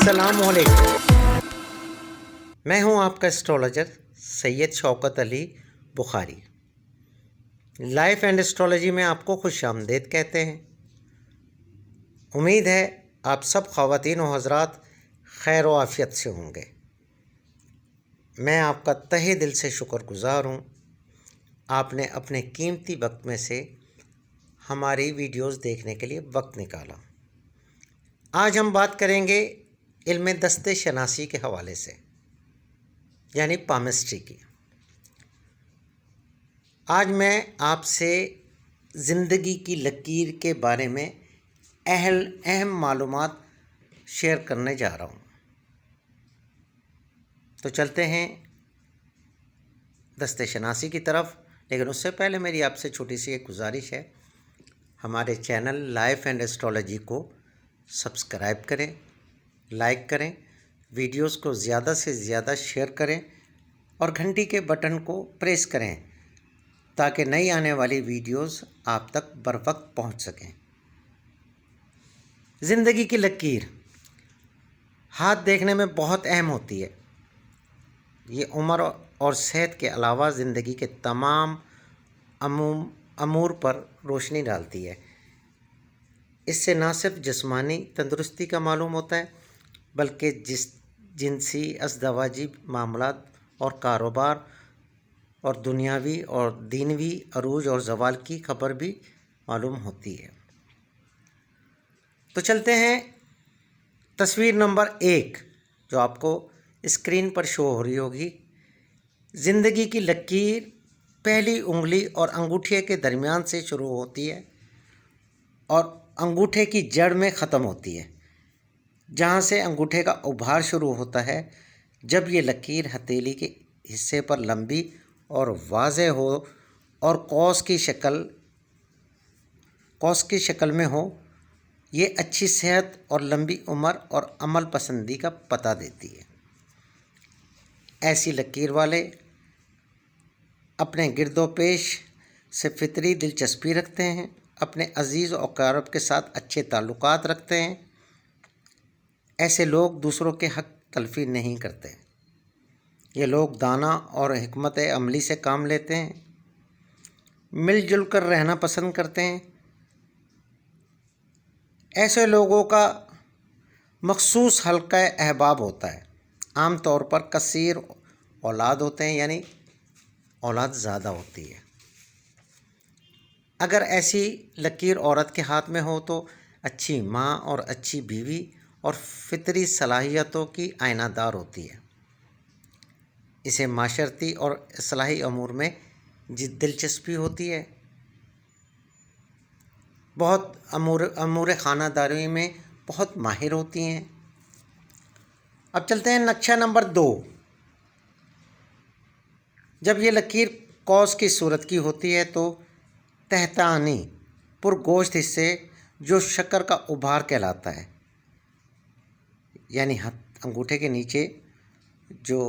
अस्सलाम वालेकुम। मैं हूं आपका astrologer Syed Shaukat Ali Bukhari. Life and astrology में आपको खुश आमदीद कहते हैं। उम्मीद है आप सब ख़वातीन व हज़रात खैर व आफ़ियत से होंगे। मैं आपका तहे दिल से शुक्रगुज़ार हूं, आपने अपने कीमती वक्त में से हमारी वीडियोस देखने के लिए वक्त निकाला। आज हम बात करेंगे इल्म दस्ते शनासी के हवाले से, यानी पामिस्ट्री की। आज मैं आपसे ज़िंदगी की लकीर के बारे में अहम मालूमात शेयर करने जा रहा हूँ। तो चलते हैं दस्ते शनासी की तरफ। लेकिन उससे पहले मेरी आपसे छोटी सी एक गुजारिश है, हमारे चैनल लाइफ एंड एस्ट्रोलॉजी को सब्सक्राइब करें, लाइक करें, वीडियोस को ज़्यादा से ज़्यादा शेयर करें और घंटी के बटन को प्रेस करें ताकि नई आने वाली वीडियोस आप तक बर वक्त पहुँच सकें। ज़िंदगी की लकीर हाथ देखने में बहुत अहम होती है। ये उम्र और सेहत के अलावा ज़िंदगी के तमाम अमूर पर रोशनी डालती है। इससे ना सिर्फ जिस्मानी तंदुरुस्ती का मालूम होता है बल्कि जिनसी अज़दवाजी मामलात और कारोबार और दुनियावी और दीनवी अरूज और ज़वाल की खबर भी मालूम होती है। तो चलते हैं तस्वीर नंबर 1 जो आपको स्क्रीन पर शो हो रही होगी। ज़िंदगी की लकीर पहली उंगली और अंगूठे के दरमियान से शुरू होती है और अंगूठे की जड़ में ख़त्म होती है, जहाँ से अंगूठे का उभार शुरू होता है। जब ये लकीर हथेली के हिस्से पर लंबी और वाज़ेह हो और कौस की शक्ल में हो, ये अच्छी सेहत और लंबी उम्र और अमल पसंदी का पता देती है। ऐसी लकीर वाले अपने गिरदोपेश से फितरी दिलचस्पी रखते हैं, अपने अजीज़ और अक़ारब के साथ अच्छे ताल्लुकात रखते हैं। ऐसे लोग दूसरों के हक़ तलफ़ी नहीं करते। ये लोग दाना और हिकमत अमली से काम लेते हैं, मिलजुल कर रहना पसंद करते हैं। ऐसे लोगों का मखसूस हल्का अहबाब होता है। आम तौर पर कसीर औलाद होते हैं, यानी औलाद ज़्यादा होती है। अगर ऐसी लकीर औरत के हाथ में हो तो अच्छी माँ और अच्छी बीवी और फितरी सलाहियतों की आयनादार होती है। इसे माशरती और इस्लाही अमूर में दिलचस्पी होती है। बहुत अमूर ख़ानादारी में बहुत माहिर होती हैं। अब चलते हैं नक्शा नंबर 2। जब ये लकीर कौस की सूरत की होती है तो तहतानी पुरगोश्त हिस्से जो शक्कर का उभार कहलाता है, यानी अंगूठे के नीचे जो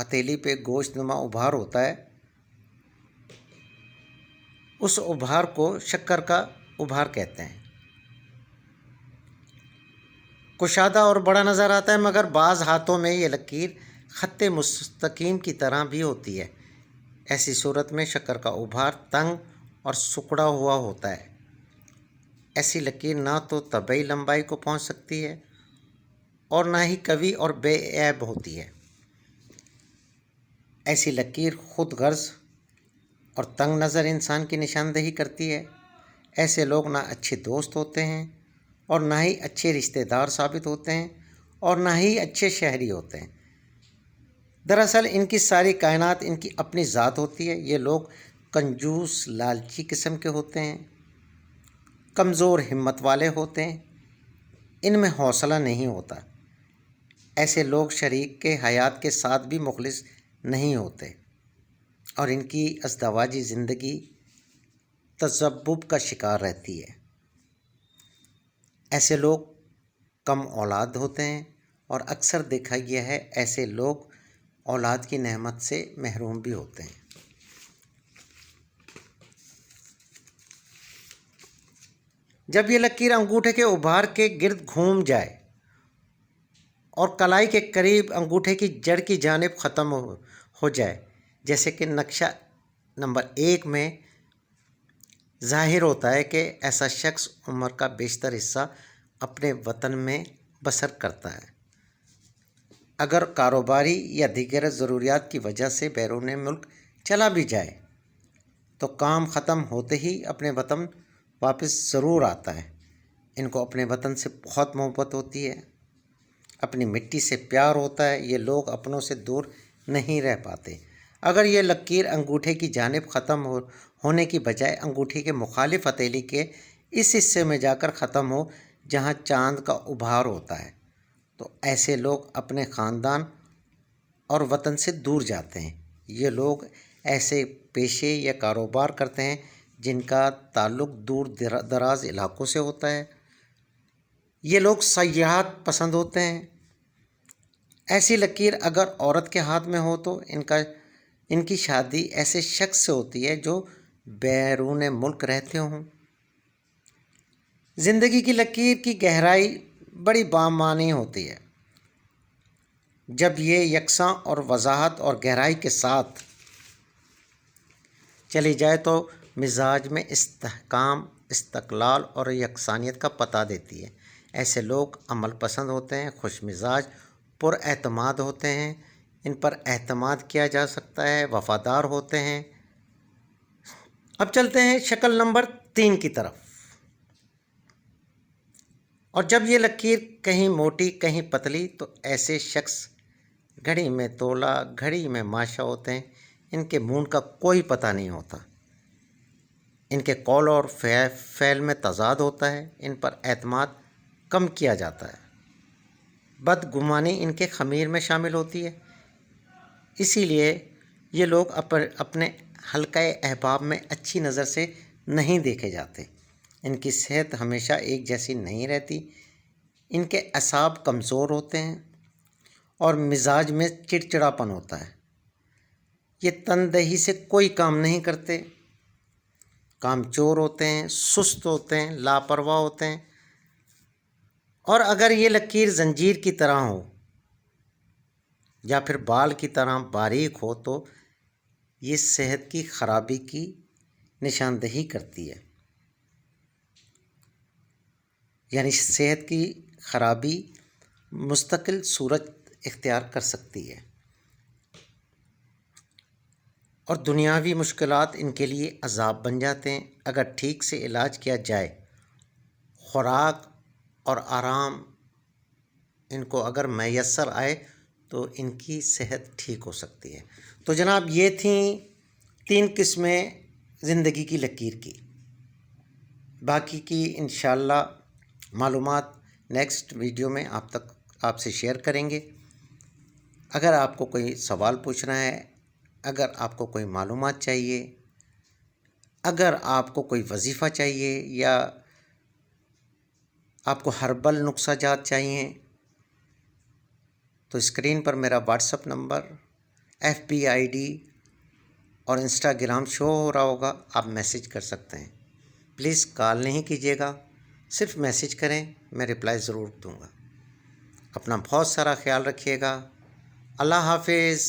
हथेली पे गोश्त नुमा उभार होता है, उस उभार को शक्कर का उभार कहते हैं। कुशादा और बड़ा नज़र आता है, मगर बाज़ हाथों में ये लकीर ख़त्ते मुस्तकीम की तरह भी होती है। ऐसी सूरत में शक्कर का उभार तंग और सुकड़ा हुआ होता है। ऐसी लकीर ना तो तबई लंबाई को पहुंच सकती है और ना ही कवी और बेऐब होती है। ऐसी लकीर खुद गर्ज और तंग नज़र इंसान की निशानदेही करती है। ऐसे लोग ना अच्छे दोस्त होते हैं और ना ही अच्छे रिश्तेदार साबित होते हैं और ना ही अच्छे शहरी होते हैं। दरअसल इनकी सारी कायनात इनकी अपनी ज़ात होती है। ये लोग कंजूस लालची किस्म के होते हैं, कमज़ोर हिम्मत वाले होते हैं, इनमें हौसला नहीं होता। ऐसे लोग शरीक के हयात के साथ भी मुखलिस नहीं होते और इनकी अज़दवाजी ज़िंदगी तज़ब्बुब का शिकार रहती है। ऐसे लोग कम औलाद होते हैं और अक्सर देखा गया है ऐसे लोग औलाद की नेमत से महरूम भी होते हैं। जब ये लकीर अंगूठे के उभार के गिर्द घूम जाए اور کلائی کے قریب انگوٹھے کی جڑ کی جانب ختم ہو جائے، جیسے کہ نقشہ نمبر 1 میں ظاہر ہوتا ہے کہ ایسا شخص عمر کا بیشتر حصہ اپنے وطن میں بسر کرتا ہے۔ اگر کاروباری یا دیگر ضروریات کی وجہ سے بیرون ملک چلا بھی جائے تو کام ختم ہوتے ہی اپنے وطن واپس ضرور آتا ہے۔ ان کو اپنے وطن سے بہت محبت ہوتی ہے، اپنی مٹی سے پیار ہوتا ہے۔ یہ لوگ اپنوں سے دور نہیں رہ پاتے۔ اگر یہ لکیر انگوٹھے کی جانب ختم ہونے کی بجائے انگوٹھی کے مخالف ہتھیلی کے اس حصے میں جا کر ختم ہو جہاں چاند کا ابھار ہوتا ہے، تو ایسے لوگ اپنے خاندان اور وطن سے دور جاتے ہیں۔ یہ لوگ ایسے پیشے یا کاروبار کرتے ہیں جن کا تعلق دور دراز علاقوں سے ہوتا ہے۔ یہ لوگ سیاحت پسند ہوتے ہیں۔ ایسی لکیر اگر عورت کے ہاتھ میں ہو تو ان کی شادی ایسے شخص سے ہوتی ہے جو بیرون ملک رہتے ہوں۔ زندگی کی لکیر کی گہرائی بڑی بامعنی ہوتی ہے۔ جب یہ یکساں اور وضاحت اور گہرائی کے ساتھ چلی جائے تو مزاج میں استحکام، استقلال اور یکسانیت کا پتہ دیتی ہے۔ ایسے لوگ عمل پسند ہوتے ہیں، خوش مزاج، پر اعتماد ہوتے ہیں، ان پر اعتماد کیا جا سکتا ہے، وفادار ہوتے ہیں۔ اب چلتے ہیں شکل نمبر 3 کی طرف۔ اور جب یہ لکیر کہیں موٹی کہیں پتلی تو ایسے شخص گھڑی میں تولا گھڑی میں ماشا ہوتے ہیں۔ ان کے مون کا کوئی پتہ نہیں ہوتا۔ ان کے قول اور فعل میں تضاد ہوتا ہے۔ ان پر اعتماد کم کیا جاتا ہے۔ بدگمانی ان کے خمیر میں شامل ہوتی ہے۔ اسی لیے یہ لوگ اپنے حلقہ احباب میں اچھی نظر سے نہیں دیکھے جاتے۔ ان کی صحت ہمیشہ ایک جیسی نہیں رہتی۔ ان کے اعصاب کمزور ہوتے ہیں اور مزاج میں چڑچڑاپن ہوتا ہے۔ یہ تندہی سے کوئی کام نہیں کرتے، کام چور ہوتے ہیں، سست ہوتے ہیں، لاپرواہ ہوتے ہیں۔ اور اگر یہ لکیر زنجیر کی طرح ہو یا پھر بال کی طرح باریک ہو تو یہ صحت کی خرابی کی نشاندہی کرتی ہے، یعنی صحت کی خرابی مستقل صورت اختیار کر سکتی ہے اور دنیاوی مشکلات ان کے لیے عذاب بن جاتے ہیں۔ اگر ٹھیک سے علاج کیا جائے، خوراک اور آرام ان کو اگر میسر آئے تو ان کی صحت ٹھیک ہو سکتی ہے۔ تو جناب یہ تھیں 3 قسمیں زندگی کی لکیر کی۔ باقی کی انشاءاللہ معلومات نیکسٹ ویڈیو میں آپ سے شیئر کریں گے۔ اگر آپ کو کوئی سوال پوچھنا ہے، اگر آپ کو کوئی معلومات چاہیے، اگر آپ کو کوئی وظیفہ چاہیے یا آپ کو ہربل نسخہ جات چاہیے تو اسکرین پر میرا what's app number, FB ID اور انسٹاگرام شو ہو رہا ہوگا، آپ میسج کر سکتے ہیں۔ پلیز کال نہیں کیجیے گا، صرف میسج کریں، میں رپلائی ضرور دوں گا۔ اپنا بہت سارا خیال رکھیے گا۔ اللہ حافظ۔